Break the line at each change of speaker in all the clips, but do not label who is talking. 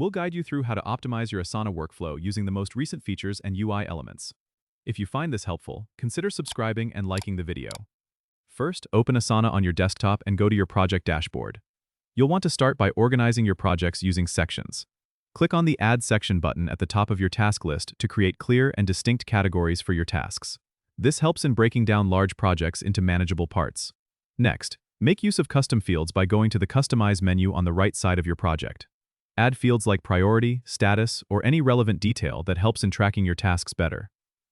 We'll guide you through how to optimize your Asana workflow using the most recent features and UI elements. If you find this helpful, consider subscribing and liking the video. First, open Asana on your desktop and go to your project dashboard. You'll want to start by organizing your projects using sections. Click on the Add Section button at the top of your task list to create clear and distinct categories for your tasks. This helps in breaking down large projects into manageable parts. Next, make use of custom fields by going to the Customize menu on the right side of your project. Add fields like priority, status, or any relevant detail that helps in tracking your tasks better.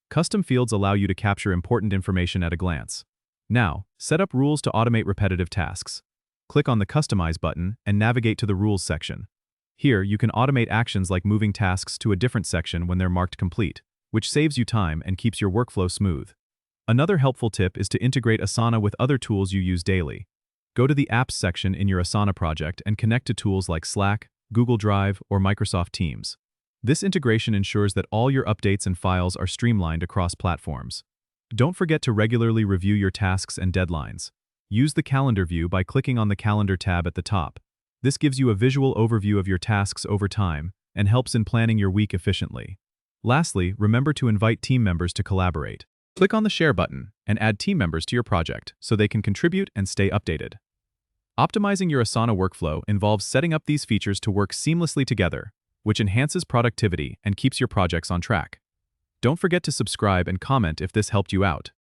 Custom fields allow you to capture important information at a glance. Now, set up rules to automate repetitive tasks. Click on the Customize button and navigate to the Rules section. Here, you can automate actions like moving tasks to a different section when they're marked complete, which saves you time and keeps your workflow smooth. Another helpful tip is to integrate Asana with other tools you use daily. Go to the Apps section in your Asana project and connect to tools like Slack, Google Drive, or Microsoft Teams. This integration ensures that all your updates and files are streamlined across platforms. Don't forget to regularly review your tasks and deadlines. Use the Calendar view by clicking on the Calendar tab at the top. This gives you a visual overview of your tasks over time and helps in planning your week efficiently. Lastly, remember to invite team members to collaborate. Click on the Share button and add team members to your project so they can contribute and stay updated. Optimizing your Asana workflow involves setting up these features to work seamlessly together, which enhances productivity and keeps your projects on track. Don't forget to subscribe and comment if this helped you out.